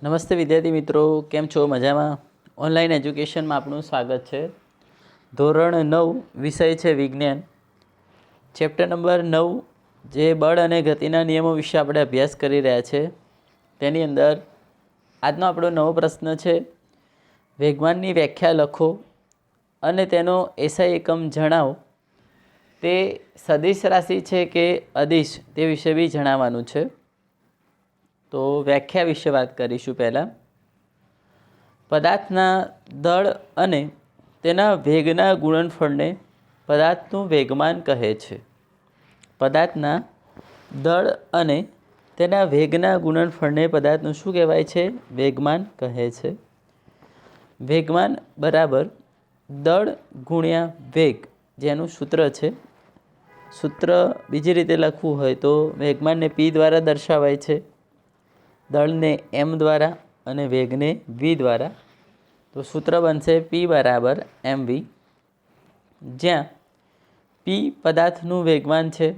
નમસ્તે વિદ્યાર્થી મિત્રો, કેમ છો? મજામાં? ઓનલાઈન એજ્યુકેશનમાં આપનું સ્વાગત છે. ધોરણ 9 વિષય છે વિજ્ઞાન, ચેપ્ટર નંબર 9 જે બળ અને ગતિના નિયમો વિશે આપણે અભ્યાસ કરી રહ્યા છે. તેની અંદર આજનો આપણો નવો પ્રશ્ન છે, વેગમાનની વ્યાખ્યા લખો અને તેનો એસઆઈ એકમ જણાવો. તે સદિશ રાશિ છે કે અદિશ તે વિશે બી જણાવવાનું છે. તો વ્યાખ્યા વિશે વાત કરીશું. પહેલાં પદાર્થના દળ અને તેના વેગના ગુણનફળને પદાર્થનું વેગમાન કહે છે. પદાર્થના દળ અને તેના વેગના ગુણનફળને પદાર્થનું શું કહેવાય છે? વેગમાન કહે છે. વેગમાન બરાબર દળ ગુણ્યા વેગ, જેનું સૂત્ર છે. સૂત્ર બીજી રીતે લખવું હોય તો વેગમાનને P દ્વારા દર્શાવાય છે, દળને M દ્વારા અને વેગને V દ્વારા. તો સૂત્ર બનશે P બરાબર mv, જ્યાં P પદાર્થનું વેગમાન છે,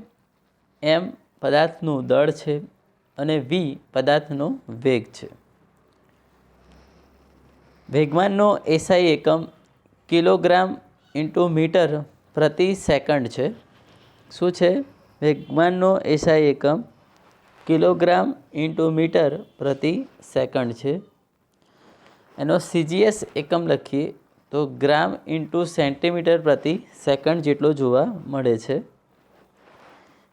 M પદાર્થનું દળ છે અને V પદાર્થનો વેગ છે. વેગમાનનો એસઆઈ એકમ કિલોગ્રામ ઇન્ટુ મીટર પ્રતિ સેકન્ડ છે. શું છે? વેગમાનનો એસઆઈ એકમ કિલોગ્રામ ઇન્ટુ મીટર પ્રતિ સેકન્ડ છે. એનો CGS એકમ લખીએ તો ગ્રામ ઇન્ટુ સેન્ટીમીટર પ્રતિ સેકન્ડ જેટલો જોવા મળે છે.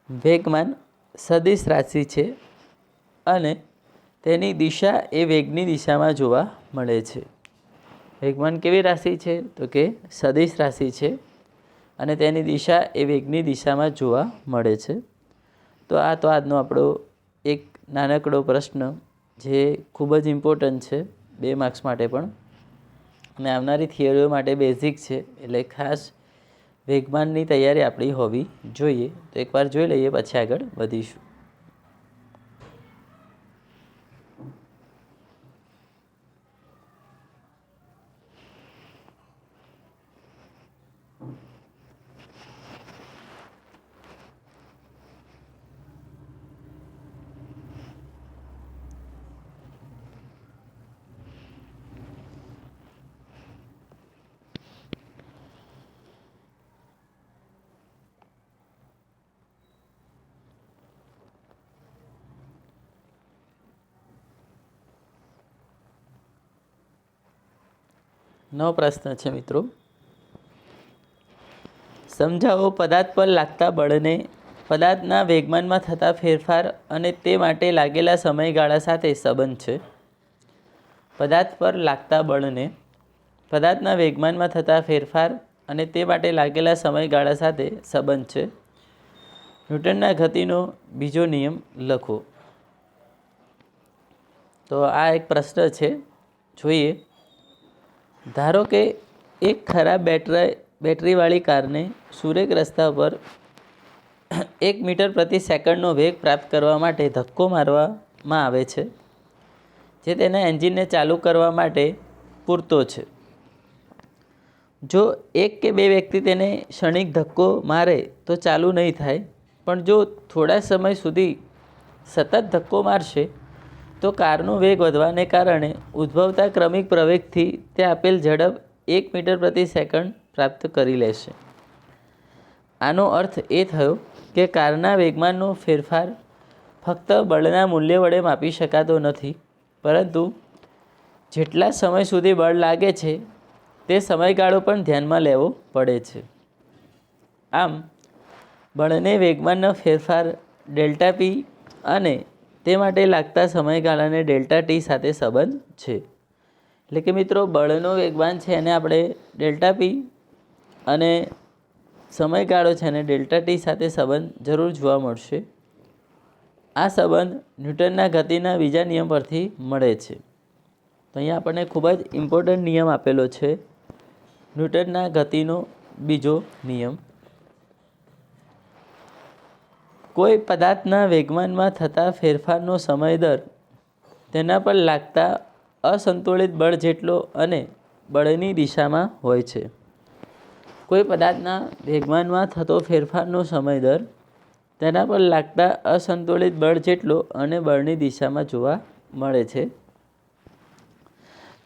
વેગમાન સદિશ રાશિ છે અને તેની દિશા એ વેગની દિશામાં જોવા મળે છે. વેગમાન કેવી રાશિ છે? તો કે સદિશ રાશિ છે અને તેની દિશા એ વેગની દિશામાં જોવા મળે છે. તો આજનો આપણો એક નાનકડો પ્રશ્ન જે ખૂબ જ ઇમ્પોર્ટન્ટ છે 2 માર્ક્સ માટે પણ, અને આવનારી થિયરીઓ માટે બેઝિક છે. એટલે ખાસ વેગમાનની તૈયારી આપણી હોવી જોઈએ. તો એકવાર જોઈ લઈએ, પછી આગળ વધીશું. નવો પ્રશ્ન છે મિત્રો, સમજાવો પદાર્થ પર લાગતા બળને પદાર્થના વેગમાનમાં થતા ફેરફાર અને તે માટે લાગેલા સમયગાળા સાથે સંબંધ છે. પદાર્થ પર લાગતા બળને પદાર્થના વેગમાનમાં થતા ફેરફાર અને તે માટે લાગેલા સમયગાળા સાથે સંબંધ છે. ન્યૂટનના ગતિનો બીજો નિયમ લખો. તો આ એક પ્રશ્ન છે, જોઈએ. ધારો કે એક ખરાબ બેટરીવાળી કારને સુરેખ રસ્તા પર 1 મીટર પ્રતિ સેકન્ડનો વેગ પ્રાપ્ત કરવા માટે ધક્કો મારવામાં આવે છે, જે તેના એન્જિનને ચાલુ કરવા માટે પૂરતો છે. જો 1 કે 2 વ્યક્તિ તેને ક્ષણિક ધક્કો મારે તો ચાલુ નહીં થાય, પણ જો થોડા સમય સુધી સતત ધક્કો મારશે તો કારનો વેગ વધવાને કારણે ઉદ્ભવતા ક્રમિક પ્રવેગથી તે આપેલ ઝડપ 1 મીટર પ્રતિ સેકન્ડ પ્રાપ્ત કરી લેશે. આનો અર્થ એ થયો કે કારના વેગમાનનો ફેરફાર ફક્ત બળના મૂલ્ય વડે માપી શકાતો નથી, પરંતુ જેટલા સમય સુધી બળ લાગે છે તે સમયગાળો પણ ધ્યાનમાં લેવો પડે છે. આમ બળને વેગમાનનો ફેરફાર ડેલ્ટા P અને તે માટે લાગતા સમયગાળાને ડેલ્ટા T સાથે સંબંધ છે. એટલે કે મિત્રો, બળનો વેગમાન છે એને આપણે ડેલ્ટા P અને સમયગાળો છે એને ડેલ્ટા T સાથે સંબંધ જરૂર જોવા મળશે. આ સંબંધ ન્યૂટનના ગતિના બીજા નિયમ પરથી મળે છે. તો અહીંયા આપણને ખૂબ જ ઇમ્પોર્ટન્ટ નિયમ આપેલો છે, ન્યૂટનના ગતિનો બીજો નિયમ. કોઈ પદાર્થના વેગમાનમાં થતા ફેરફારનો સમય દર તેના પર લાગતા અસંતુલિત બળ જેટલો અને બળની દિશામાં હોય છે. કોઈ પદાર્થના વેગમાનમાં થતો ફેરફારનો સમય દર તેના પર લાગતા અસંતુલિત બળ જેટલો અને બળની દિશામાં જોવા મળે છે.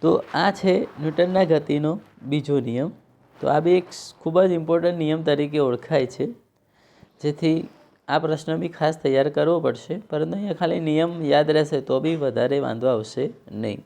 તો આ છે ન્યૂટનના ગતિનો બીજો નિયમ. તો આ બી એક ખૂબ જ ઇમ્પોર્ટન્ટ નિયમ તરીકે ઓળખાય છે, જેથી આ પ્રશ્ન બી ખાસ તૈયાર કરવો પડશે, પરંતુ અહીંયા ખાલી નિયમ યાદ રહેશે તો બી વધારે વાંધો આવશે નહીં.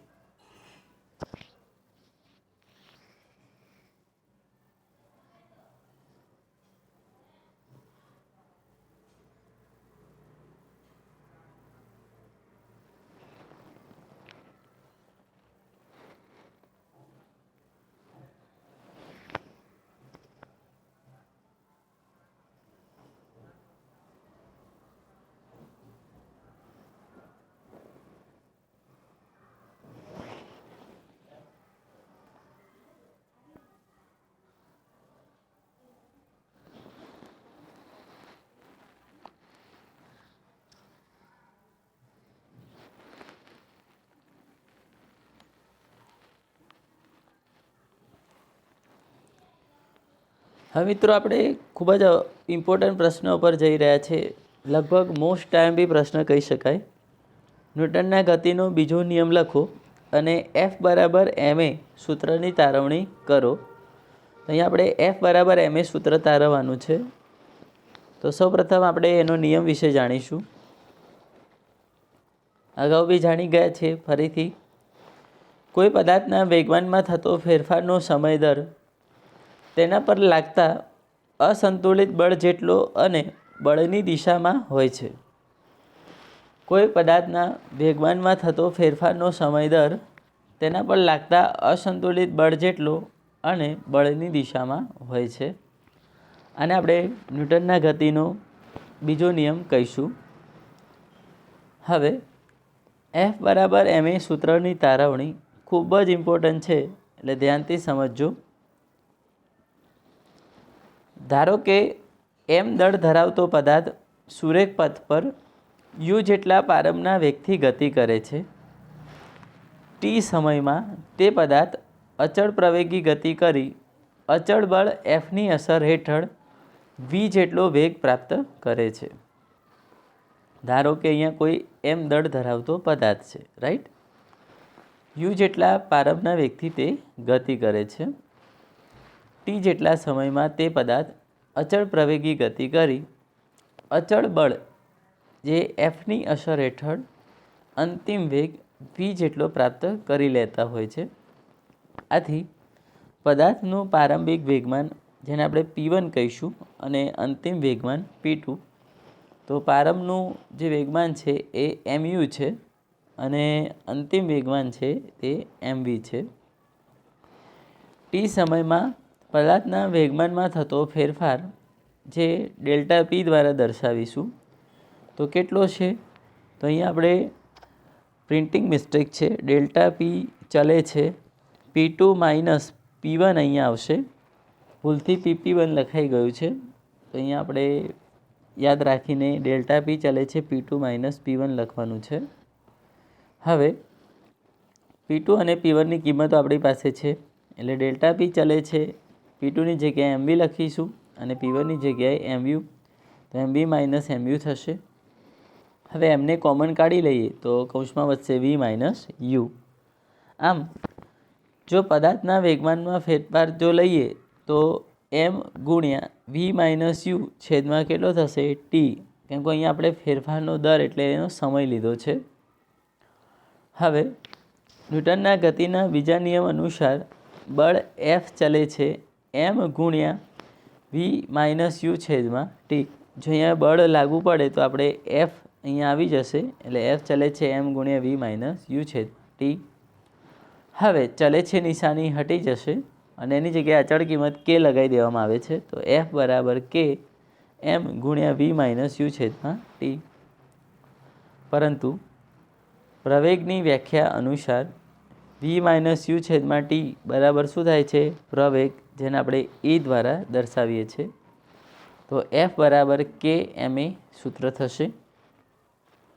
હવે મિત્રો આપણે ખૂબ જ ઇમ્પોર્ટન્ટ પ્રશ્નો પર જઈ રહ્યા છે. લગભગ મોસ્ટ ટાઈમ બી પ્રશ્ન કહી શકાય. ન્યૂટનના ગતિનો બીજો નિયમ લખો અને F બરાબર ma સૂત્રની તારવણી કરો. અહીંયા આપણે F બરાબર ma સૂત્ર તારવવાનું છે. તો સૌપ્રથમ આપણે એનો નિયમ વિશે જાણીશું. અગાઉ બી જાણી ગયા છે. ફરીથી, કોઈ પદાર્થના વેગમાનમાં થતો ફેરફારનો સમય દર તેના પર લાગતા અસંતુલિત બળ જેટલો અને બળની દિશામાં હોય છે. કોઈ પદાર્થના વેગમાનમાં થતો ફેરફારનો સમય દર તેના પર લાગતા અસંતુલિત બળ જેટલો અને બળની દિશામાં હોય છે. આને આપણે ન્યૂટનના ગતિનો બીજો નિયમ કહીશું. હવે F બરાબર ma સૂત્રની તારવણી ખૂબ જ ઇમ્પોર્ટન્ટ છે, એટલે ધ્યાનથી સમજજો. ધારો કે m દળ ધરાવતો પદાર્થ સુરેખ પથ પર u જેટલા પારમના વેગથી ગતિ કરે છે. t સમયમાં તે પદાર્થ અચળ પ્રવેગી ગતિ કરી અચળ બળ Fની અસર હેઠળ v જેટલો વેગ પ્રાપ્ત કરે છે. ધારો કે અહીંયા કોઈ m દળ ધરાવતો પદાર્થ છે, રાઈટ. u જેટલા પારમના વેગથી તે ગતિ કરે છે. t જેટલા સમયમાં તે પદાર્થ અચળ પ્રવેગી ગતિ કરી અચળ બળ જે Fની અસર હેઠળ અંતિમ વેગ v જેટલો પ્રાપ્ત કરી લેતા હોય છે. આથી પદાર્થનું પ્રારંભિક વેગમાન, જેને આપણે p1 કહીશું, અને અંતિમ વેગમાન p2. તો પ્રારંભનું જે વેગમાન છે એ mu છે અને અંતિમ વેગમાન છે તે mv છે. t સમયમાં પદાર્થના વેગમાનમાં થતો ફેરફાર જે ડેલ્ટા p દ્વારા દર્શાવીશું. તો કેટલો છે? તો અહીંયા આપણે પ્રિન્ટિંગ મિસ્ટેક છે, ડેલ્ટા p ચલે છે, p2 માઇનસ p1 અહીંયા આવશે. ભૂલથી pp1 લખાઈ ગયું છે, તો અહીંયા આપણે યાદ રાખીને ડેલ્ટા p ચલે છે, p2 માઇનસ p1 લખવાનું છે. હવે p2 અને p1ની કિંમતો આપણી પાસે છે, એટલે ડેલ્ટા p ચલે છે, p2ની જગ્યાએ mv લખીશું અને p1ની જગ્યાએ mu. તો mv માઇનસ mu થશે. હવે એમને કોમન કાઢી લઈએ તો કૌંસમાં વધશે v માઇનસ u. આમ જો પદાર્થના વેગમાનમાં ફેરફાર જો લઈએ તો m ગુણ્યા v માઇનસ u છેદમાં કેટલો થશે? t. કેમ કે અહીંયા આપણે ફેરફારનો દર એટલે એનો સમય લીધો છે. હવે ન્યૂટનના ગતિના બીજા નિયમ અનુસાર બળ F ચલે છે m ગુણ્યા v માઇનસ u છેદમાં t. જો અહીંયા બળ લાગુ પડે તો આપણે F અહીંયા આવી જશે, એટલે F ચલે છે m ગુણ્યા v માઇનસ u છેદ t. હવે ચલે છે નિશાની હટી જશે અને એની જગ્યાએ અચળ કિંમત k લગાવી દેવામાં આવે છે. તો F બરાબર k m ગુણ્યા v માઇનસ u છેદમાં t. પરંતુ પ્રવેગની વ્યાખ્યા અનુસાર v માઇનસ u છેદમાં t બરાબર શું થાય છે? પ્રવેગ, જેને આપણે e દ્વારા દર્શાવીએ છીએ. તો F બરાબર k ma સૂત્ર થશે.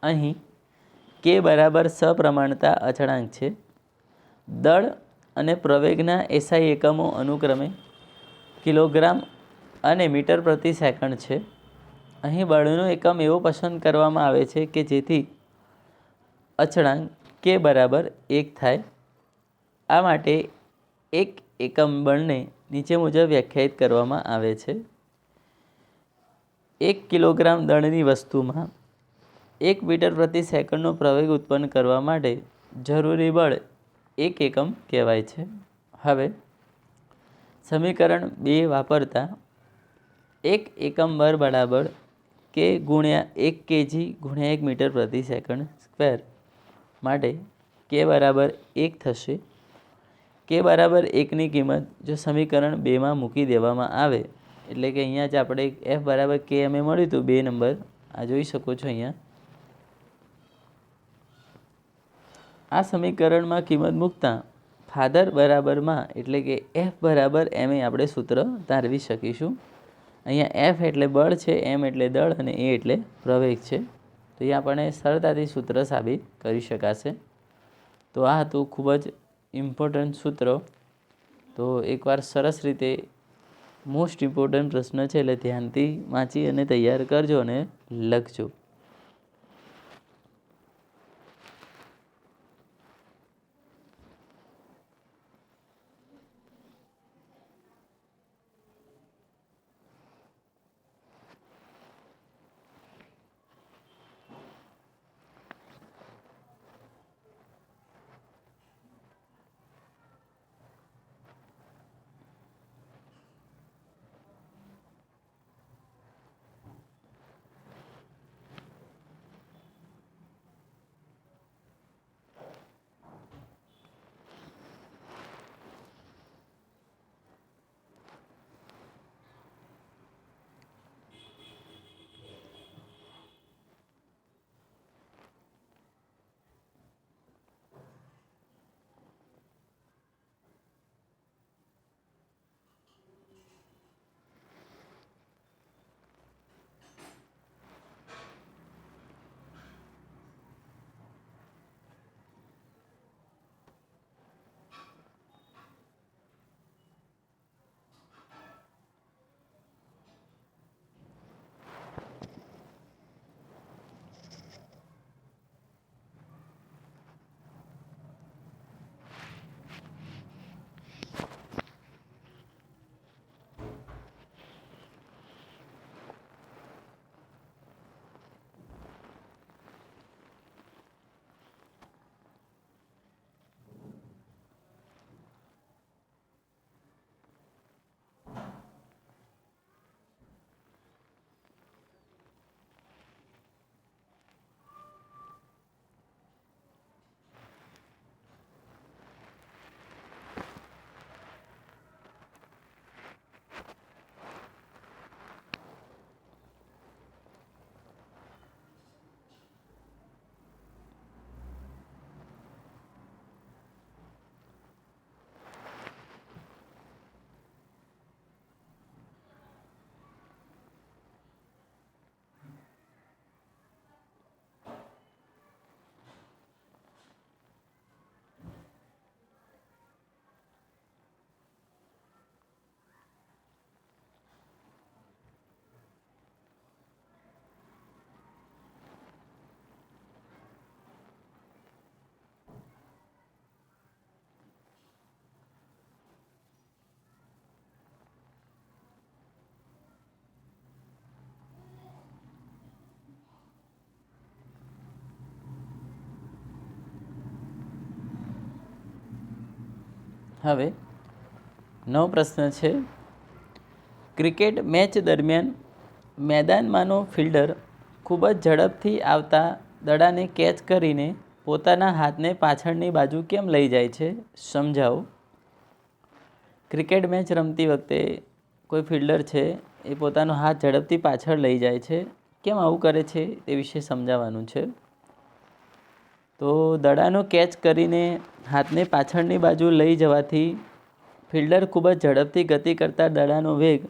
અહીં k બરાબર સપ્રમાણતા અચળાંક છે. દળ અને પ્રવેગના SI એકમો અનુક્રમે કિલોગ્રામ અને મીટર પ્રતિ સેકન્ડ છે. અહીં બળનો એકમ એવો પસંદ કરવામાં આવે છે કે જેથી અચળાંક k બરાબર 1 થાય. આ માટે એક એકમ બળને નીચે મુજબ વ્યાખ્યાયિત કરવામાં આવે છે. 1 કિલોગ્રામ દળની વસ્તુમાં 1 મીટર પ્રતિ સેકન્ડનો પ્રવેગ ઉત્પન્ન કરવા માટે જરૂરી બળ 1 એકમ કહેવાય છે. હવે સમીકરણ 2 વાપરતા 1 એકમ બળ બરાબર કે ગુણ્યા 1 kg ગુણ્યા 1 મીટર પ્રતિ સેકન્ડ સ્ક્વેર માટે કે બરાબર 1 થશે. કે બરાબર 1ની કિંમત જો સમીકરણ 2માં મૂકી દેવામાં આવે એટલે કે અહીંયા જ આપણે એફ બરાબર કે અમે મળ્યું હતું 2 નંબર આ જોઈ શકો છો. અહીંયા આ સમીકરણમાં કિંમત મૂકતા ફાધર બરાબરમાં એટલે કે એફ બરાબર એમ આપણે સૂત્ર તારવી શકીશું. અહીંયા એફ એટલે બળ છે, એમ એટલે દળ અને એ એટલે પ્રવેગ છે. તો એ આપણે સરળતાથી સૂત્ર સાબિત કરી શકાશે. તો આ હતું ખૂબ જ ઇમ્પોર્ટન્ટ સૂત્ર. તો એકવાર સરસ રીતે મોસ્ટ ઇમ્પોર્ટન્ટ પ્રશ્ન છે એટલે ધ્યાનથી વાંચી અને તૈયાર કરજો અને લખજો. હવે નવો પ્રશ્ન છે. ક્રિકેટ મેચ દરમિયાન મેદાનમાંનો ફિલ્ડર ખૂબ જ ઝડપથી આવતા દડાને કેચ કરીને પોતાના હાથને પાછળની બાજુ કેમ લઈ જાય છે? સમજાવો. ક્રિકેટ મેચ રમતી વખતે કોઈ ફિલ્ડર છે એ પોતાનો હાથ ઝડપથી પાછળ લઈ જાય છે. કેમ આવું કરે છે તે વિશે સમજાવવાનું છે. તો દડાનો કેચ કરીને હાથને પાછળની બાજુ લઈ જવાથી ફિલ્ડર ખૂબ જ ઝડપથી ગતિ કરતા દડાનો વેગ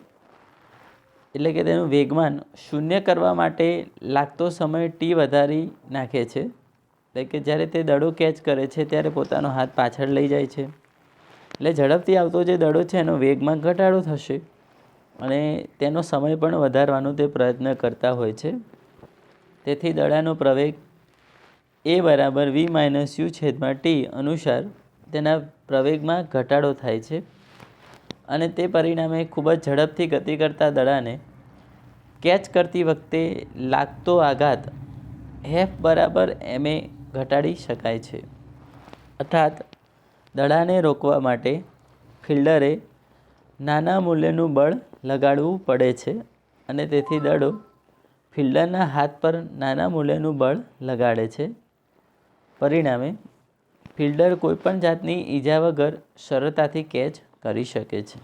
એટલે કે તેનું વેગમાન શૂન્ય કરવા માટે લાગતો સમય ટી વધારી નાખે છે. એટલે કે જ્યારે તે દડો કેચ કરે છે ત્યારે પોતાનો હાથ પાછળ લઈ જાય છે એટલે ઝડપથી આવતો જે દડો છે એનો વેગમાં ઘટાડો થશે અને તેનો સમય પણ વધારવાનો તે પ્રયત્ન કરતા હોય છે. તેથી દડાનો પ્રવેગ એ બરાબર v - u/t અનુસાર તેના પ્રવેગમાં ઘટાડો થાય છે અને તે પરિણામે ખૂબ જ ઝડપથી ગતિ કરતા દડાને કેચ કરતી વખતે લાગતો આઘાત એફ બરાબર ma ઘટાડી શકાય છે. અર્થાત દડાને રોકવા માટે ફિલ્ડરે નાના મૂલ્યનું બળ લગાડવું પડે છે અને તેથી દડો ફિલ્ડરના હાથ પર નાના મૂલ્યનું બળ લગાડે છે. પરિણામે ફિલ્ડર કોઈપણ જાતની ઈજા વગર સરળતાથી કેચ કરી શકે છે.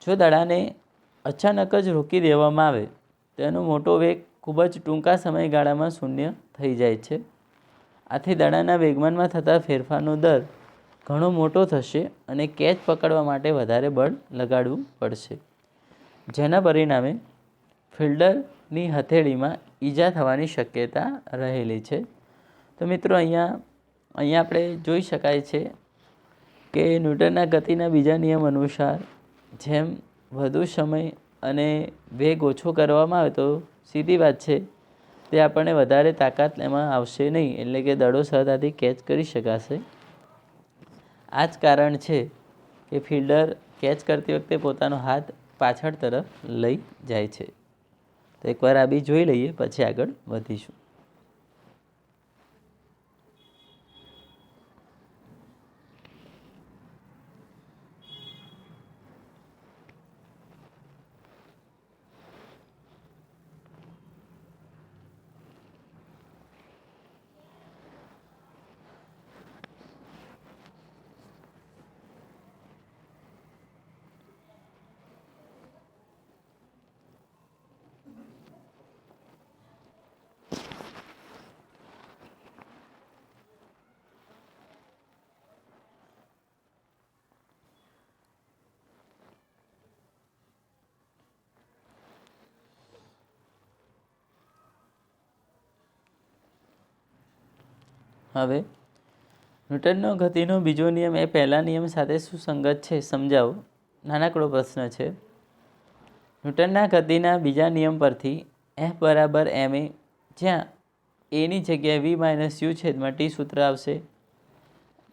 જો દડાને અચાનક જ રોકી દેવામાં આવે તો એનો મોટો વેગ ખૂબ જ ટૂંકા સમયગાળામાં શૂન્ય થઈ જાય છે. આથી દડાના વેગમાનમાં થતા ફેરફારનો દર ઘણો મોટો થશે અને કેચ પકડવા માટે વધારે બળ લગાડવું પડશે, જેના પરિણામે ફિલ્ડરની હથેળીમાં ઈજા થવાની શક્યતા રહેલી છે. તો મિત્રો અહીંયા આપણે જોઈ શકાય છે કે ન્યૂટનના ગતિના બીજા નિયમ અનુસાર જેમ વધુ સમય અને વેગ ઓછો કરવામાં આવે તો સીધી વાત છે તે આપણને વધારે તાકાત એમાં આવશે નહીં, એટલે કે દડો સરળતાથી કેચ કરી શકાશે. આ જ કારણ છે કે ફિલ્ડર કેચ કરતી વખતે પોતાનો હાથ પાછળ તરફ લઈ જાય છે. તો એકવાર આ બી જોઈ લઈએ, પછી આગળ વધીશું. હવે ન્યૂટનનો ગતિનો બીજો નિયમ એ પહેલા નિયમ સાથે સુસંગત છે સમજાવો. નાનકડો પ્રશ્ન છે. ન્યૂટનના ગતિના બીજા નિયમ પરથી એફ બરાબર ma, જ્યાં એની જગ્યાએ v માઇનસ યુ છેદમાં ટી સૂત્ર આવશે.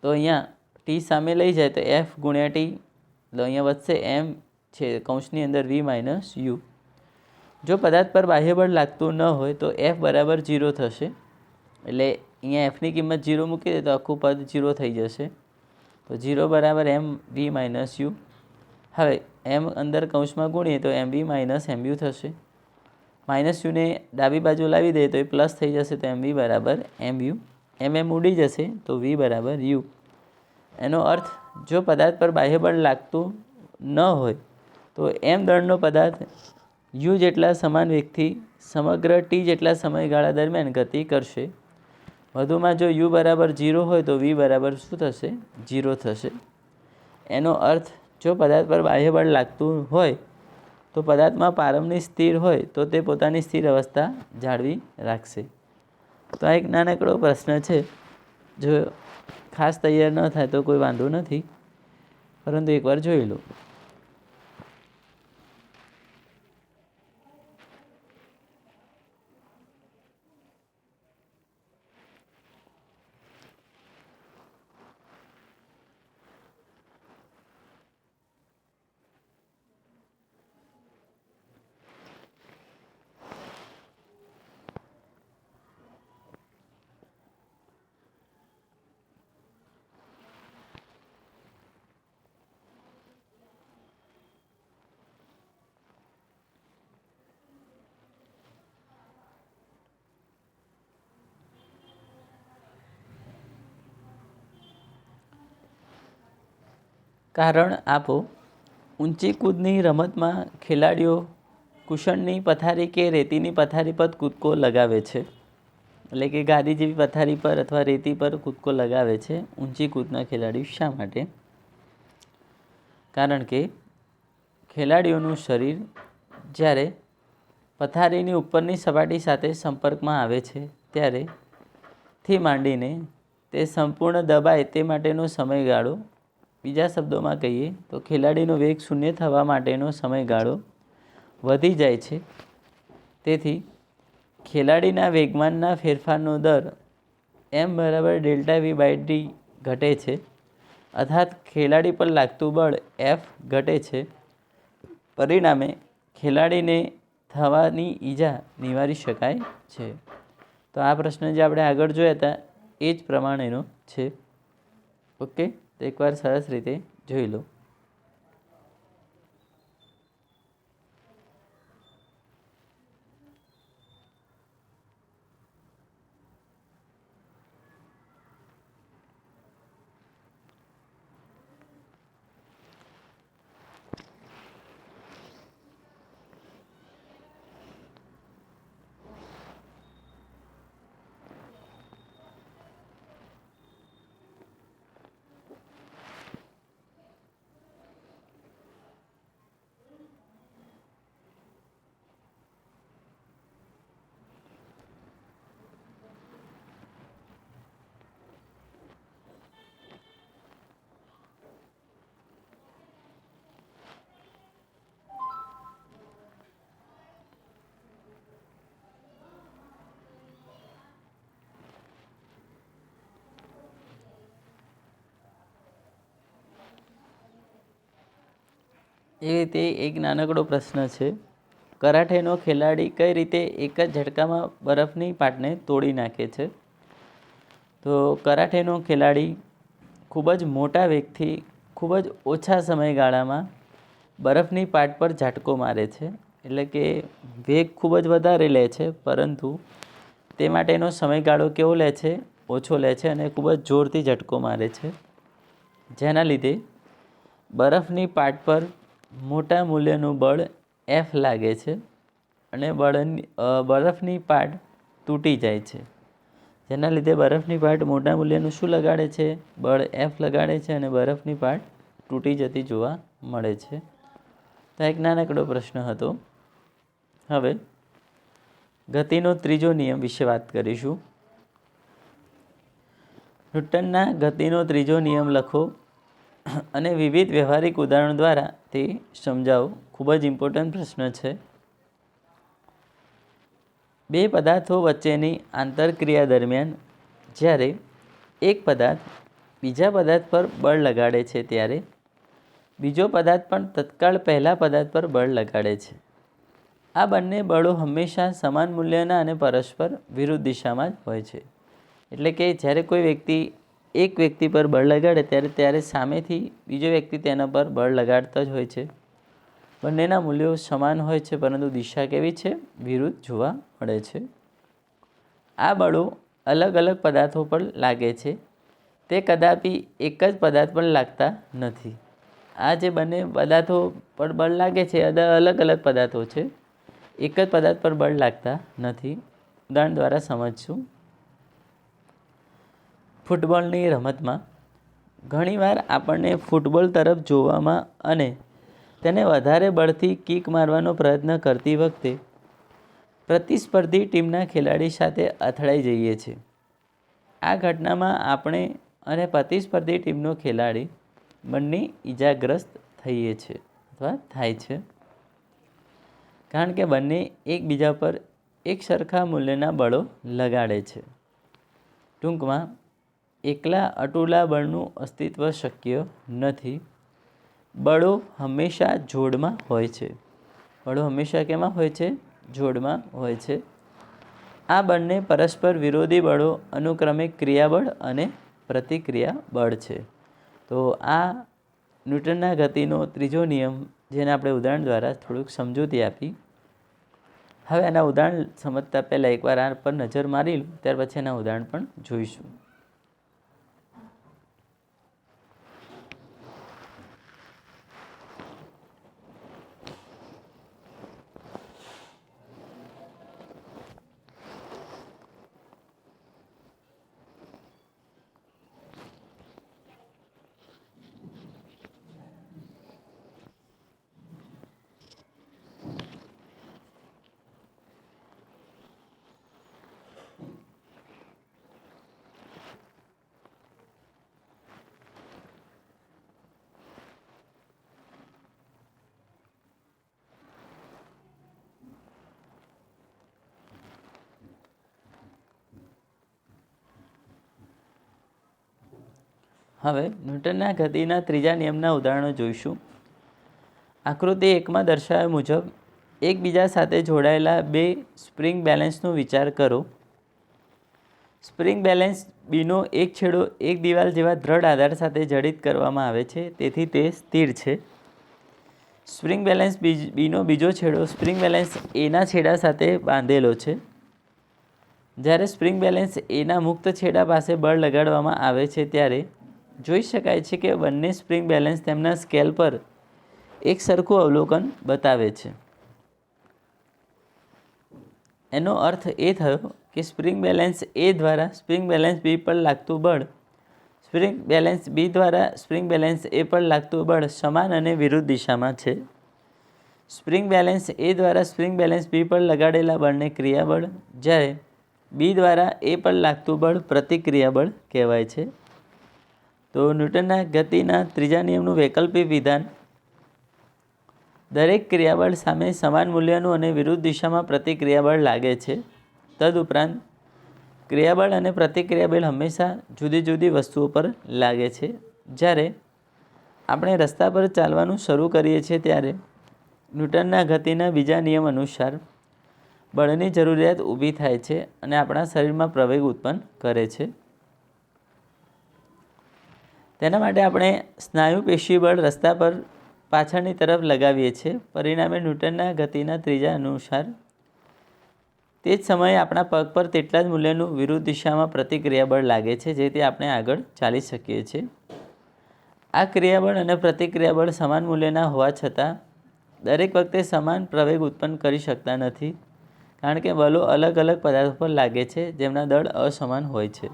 તો અહીંયા ટી સામે લઈ જાય તો એફ ગુણ્યા ટી, તો અહીંયા વધશે એમ છે કૌંસની અંદર v માઇનસ યુ. જો પદાર્થ પર બાહ્ય બળ લાગતું ન હોય તો એફ બરાબર 0 થશે. એટલે અહીંયા એફની કિંમત 0 મૂકી દે તો આખું પદ 0 થઈ જશે. તો 0 બરાબર એમ વી માઇનસ યુ. હવે એમ અંદર કૌંસમાં ગુણીએ તો એમ વી માઇનસ એમ યુ થશે. માઇનસ યુને ડાબી બાજુ લાવી દે તો એ પ્લસ થઈ જશે, તો એમ વી બરાબર એમ યુ. એમ ઉડી જશે તો વી બરાબર યુ. એનો અર્થ જો પદાર્થ પર બાહ્ય બળ લાગતું ન હોય તો એમ દળનો પદાર્થ યુ જેટલા સમાન વેગથી સમગ્ર ટી જેટલા સમયગાળા દરમિયાન ગતિ કરશે. વધુમાં જો યુ બરાબર 0 હોય તો વી બરાબર શું થશે? 0 થશે. એનો અર્થ જો પદાર્થ પર બાહ્ય બળ લાગતું હોય તો પદાર્થમાં પારમની સ્થિર હોય તો તે પોતાની સ્થિર અવસ્થા જાળવી રાખશે. તો આ એક નાનકડો પ્રશ્ન છે. જો ખાસ તૈયાર ન થાય તો કોઈ વાંધો નથી, પરંતુ એકવાર જોઈ લો. કારણ આપો. ઊંચી કૂદની રમતમાં ખેલાડીઓ કુશનની પથારી કે રેતીની પથારી પર કૂદકો લગાવે છે, એટલે કે ગાદી જેવી પથારી પર અથવા રેતી પર કૂદકો લગાવે છે ઊંચી કૂદના ખેલાડીઓ. શા માટે? કારણ કે ખેલાડીઓનું શરીર જ્યારે પથારીની ઉપરની સપાટી સાથે સંપર્કમાં આવે છે ત્યારે થી માંડીને તે સંપૂર્ણ દબાય તે માટેનો સમયગાળો, બીજા શબ્દોમાં કહીએ તો ખેલાડીનો વેગ શૂન્ય થવા માટેનો સમયગાળો વધી જાય છે. તેથી ખેલાડીના વેગમાનના ફેરફારનો દર એમ બરાબર ડેલ્ટા વી બાય ડી ઘટે છે. અર્થાત ખેલાડી પર લાગતું બળ એફ ઘટે છે. પરિણામે ખેલાડીને થવાની ઈજા નિવારી શકાય છે. તો આ પ્રશ્ન જે આપણે આગળ જોયા હતા એ જ પ્રમાણેનો છે. ઓકે, તો એકવાર સરસ રીતે જોઈ લો. એ રીતે એક નાનકડો પ્રશ્ન છે. કરાટેનો ખેલાડી કઈ રીતે એક જ ઝટકામાં બરફની પાટને તોડી નાખે છે? તો કરાટેનો ખેલાડી ખૂબ જ મોટા વેગથી ખૂબ જ ઓછા સમયગાળામાં બરફની પાટ પર ઝાટકો મારે છે. એટલે કે વેગ ખૂબ જ વધારે લે છે, પરંતુ તે માટેનો સમયગાળો કેવો લે છે? ઓછો લે છે અને ખૂબ જ જોરથી ઝટકો મારે છે. જેના લીધે બરફની પાટ પર મોટા મૂલ્યનું બળ એફ લાગે છે અને બરફની પાટ તૂટી જાય છે. જેના લીધે બરફની પાટ મોટા મૂલ્યનું શું લગાડે છે? બળ એફ લગાડે છે અને બરફની પાટ તૂટી જતી જોવા મળે છે. તો એક નાનકડો પ્રશ્ન હતો. હવે ગતિનો ત્રીજો નિયમ વિશે વાત કરીશું. ન્યૂટનના ગતિનો ત્રીજો નિયમ લખો અને વિવિધ વ્યવહારિક ઉદાહરણો દ્વારા તે સમજાવો. ખૂબ જ ઇમ્પોર્ટન્ટ પ્રશ્ન છે. બે પદાર્થો વચ્ચેની આંતરક્રિયા દરમિયાન જ્યારે એક પદાર્થ બીજા પદાર્થ પર બળ લગાડે છે ત્યારે બીજો પદાર્થ પણ તત્કાળ પહેલા પદાર્થ પર બળ લગાડે છે. આ બંને બળો હંમેશા સમાન મૂલ્યના અને પરસ્પર વિરુદ્ધ દિશામાં જ હોય છે. એટલે કે જ્યારે કોઈ વ્યક્તિ એક વ્યક્તિ પર બળ લગાડે ત્યારે સામેથી બીજો વ્યક્તિ તેના પર બળ લગાડતો જ હોય છે. બંનેના મૂલ્યો સમાન હોય છે, પરંતુ દિશા કેવી છે? વિરુદ્ધ જોવા મળે છે. આ બળો અલગ અલગ પદાર્થો પર લાગે છે, તે કદાપી એક જ પદાર્થ પર લાગતા નથી. આ જે બંને પદાર્થો પર બળ લાગે છે અલગ અલગ પદાર્થો છે, એક જ પદાર્થ પર બળ લાગતા નથી. ઉદાહરણ દ્વારા સમજશું. ફૂટબોલની રમતમાં ઘણીવાર આપણને ફૂટબોલ તરફ જોવામાં અને તેને વધારે બળથી કિક મારવાનો પ્રયત્ન કરતી વખતે પ્રતિસ્પર્ધી ટીમના ખેલાડી સાથે અથડાઈ જઈએ છીએ. આ ઘટનામાં આપણે અને પ્રતિસ્પર્ધી ટીમનો ખેલાડી બંને ઈજાગ્રસ્ત થઈએ છીએ અથવા થાય છે, કારણ કે બંને એકબીજા પર એક સરખા મૂલ્યના બળો લગાડે છે. ટૂંકમાં એકલા અટૂલા બળનું અસ્તિત્વ શક્ય નથી. બળો હંમેશા જોડમાં હોય છે. બળો હંમેશા કેમાં હોય છે? જોડમાં હોય છે. આ બંને પરસ્પર વિરોધી બળો અનુક્રમે ક્રિયાબળ અને પ્રતિક્રિયા બળ છે. તો આ ન્યૂટનના ગતિનો ત્રીજો નિયમ, જેને આપણે ઉદાહરણ દ્વારા થોડુંક સમજૂતી આપી. હવે એના ઉદાહરણ સમજતા પહેલાં એકવાર આ પર નજર મારી લો, ત્યાર પછી એના ઉદાહરણ પણ જોઈશું. હવે ન્યૂટનના ગતિના ત્રીજા નિયમના ઉદાહરણો જોઈશું. આકૃતિ 1માં દર્શાવ્યા મુજબ એકબીજા સાથે જોડાયેલા બે સ્પ્રિંગ બેલેન્સનો વિચાર કરો. સ્પ્રિંગ બેલેન્સ બીનો એક છેડો એક દિવાલ જેવા દ્રઢ આધાર સાથે જડિત કરવામાં આવે છે, તેથી તે સ્થિર છે. સ્પ્રિંગ બેલેન્સ બીનો બીજો છેડો સ્પ્રિંગ બેલેન્સ એના છેડા સાથે બાંધેલો છે. જ્યારે સ્પ્રિંગ બેલેન્સ એના મુક્ત છેડા પાસે બળ લગાડવામાં આવે છે ત્યારે જોઈ શકાય છે કે બંને સ્પ્રિંગ બેલેન્સ તેમના સ્કેલ પર એક સરખું અવલોકન બતાવે છે. એનો અર્થ એ થયો કે સ્પ્રિંગ બેલેન્સ એ દ્વારા સ્પ્રિંગ બેલેન્સ બી પર લાગતું બળ સ્પ્રિંગ બેલેન્સ બી દ્વારા સ્પ્રિંગ બેલેન્સ એ પર લાગતું બળ સમાન અને વિરુદ્ધ દિશામાં છે. સ્પ્રિંગ બેલેન્સ એ દ્વારા સ્પ્રિંગ બેલેન્સ બી પર લગાડેલા બળને ક્રિયાબળ, જ્યારે બી દ્વારા એ પર લાગતું બળ પ્રતિક્રિયાબળ કહેવાય છે. તો ન્યૂટનના ગતિના ત્રીજા નિયમનું વૈકલ્પિક વિધાન: દરેક ક્રિયાબળ સામે સમાન મૂલ્યનું અને વિરુદ્ધ દિશામાં પ્રતિક્રિયાબળ લાગે છે. તદુપરાંત ક્રિયાબળ અને પ્રતિક્રિયાબળ હંમેશા જુદી જુદી વસ્તુઓ પર લાગે છે. જ્યારે આપણે રસ્તા પર ચાલવાનું શરૂ કરીએ છીએ ત્યારે ન્યૂટનના ગતિના બીજા નિયમ અનુસાર બળની જરૂરિયાત ઊભી થાય છે અને આપણા શરીરમાં પ્રવેગ ઉત્પન્ન કરે છે. તેના માટે આપણે સ્નાયુ પેશી બળ રસ્તા પર પાછળની તરફ લગાવીએ છીએ. પરિણામે ન્યૂટનના ગતિના ત્રીજા અનુસાર તે જ સમયે આપણા પગ પર તેટલા જ મૂલ્યનું વિરુદ્ધ દિશામાં પ્રતિક્રિયાબળ લાગે છે, જેથી આપણે આગળ ચાલી શકીએ છીએ. આ ક્રિયાબળ અને પ્રતિક્રિયાબળ સમાન મૂલ્યના હોવા છતાં દરેક વખતે સમાન પ્રવેગ ઉત્પન્ન કરી શકતા નથી, કારણ કે બળો અલગ અલગ પદાર્થો પર લાગે છે જેમના દળ અસમાન હોય છે.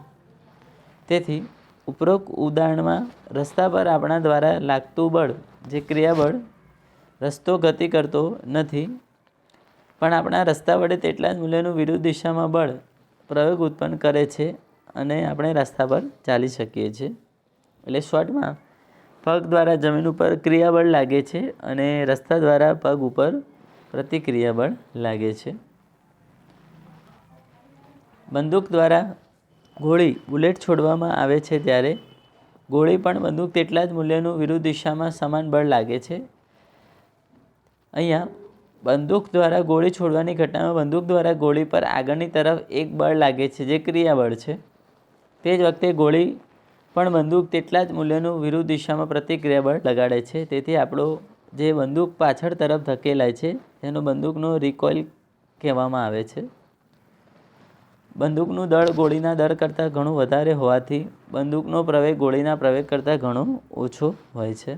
તેથી ઉપરોક્ત ઉદાહરણમાં રસ્તા પર આપણા દ્વારા લાગતું બળ જે ક્રિયાબળ રસ્તો ગતિ કરતો નથી, પણ આપણા રસ્તા વડે તેટલા જ મૂલ્યનું વિરુદ્ધ દિશામાં બળ પ્રયોગ ઉત્પન્ન કરે છે અને આપણે રસ્તા પર ચાલી શકીએ છીએ. એટલે શોર્ટમાં પગ દ્વારા જમીન ઉપર ક્રિયાબળ લાગે છે અને રસ્તા દ્વારા પગ ઉપર પ્રતિક્રિયાબળ લાગે છે. બંદૂક દ્વારા ગોળી બુલેટ છોડવામાં આવે છે ત્યારે ગોળી પણ બંદૂક તેટલા જ મૂલ્યનું વિરુદ્ધ દિશામાં સમાન બળ લાગે છે. અહીંયા બંદૂક દ્વારા ગોળી છોડવાની ઘટનામાં બંદૂક દ્વારા ગોળી પર આગળની તરફ એક બળ લાગે છે જે ક્રિયાબળ છે. તે જ વખતે ગોળી પણ બંદૂક તેટલા જ મૂલ્યનું વિરુદ્ધ દિશામાં પ્રતિક્રિયાબળ લગાડે છે. તેથી આપણો જે બંદૂક પાછળ તરફ ધકેલાય છે તેનો બંદૂકનો રિકોઇલ કહેવામાં આવે છે. બંદૂકનું દળ ગોળીના દળ કરતાં ઘણું વધારે હોવાથી બંદૂકનો પ્રવેગ ગોળીના પ્રવેગ કરતાં ઘણો ઓછો હોય છે.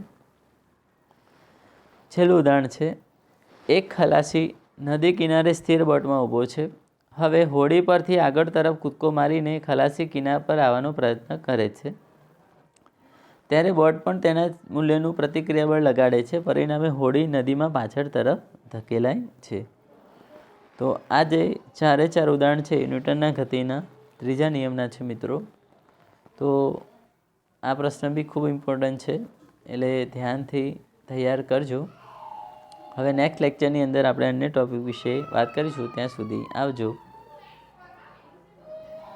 છેલ્લું ઉદાહરણ છે: એક ખલાસી નદી કિનારે સ્થિર બોટમાં ઊભો છે. હવે હોડી પરથી આગળ તરફ કૂદકો મારીને ખલાસી કિનારા પર આવવાનો પ્રયત્ન કરે છે. ત્યારે બોટ પણ તેના મૂલ્યનું પ્રતિક્રિયાબળ લગાડે છે. પરિણામે હોડી નદીમાં પાછળ તરફ ધકેલાય છે. તો આ જે ચારે ચાર ઉદાહરણ છે ન્યૂટનના ગતિના ત્રીજા નિયમના છે મિત્રો. તો આ પ્રશ્ન બી ખૂબ ઇમ્પોર્ટન્ટ છે, એટલે ધ્યાનથી તૈયાર કરજો. હવે નેક્સ્ટ લેક્ચરની અંદર આપણે અન્ય ટૉપિક વિશે વાત કરીશું. ત્યાં સુધી આવજો.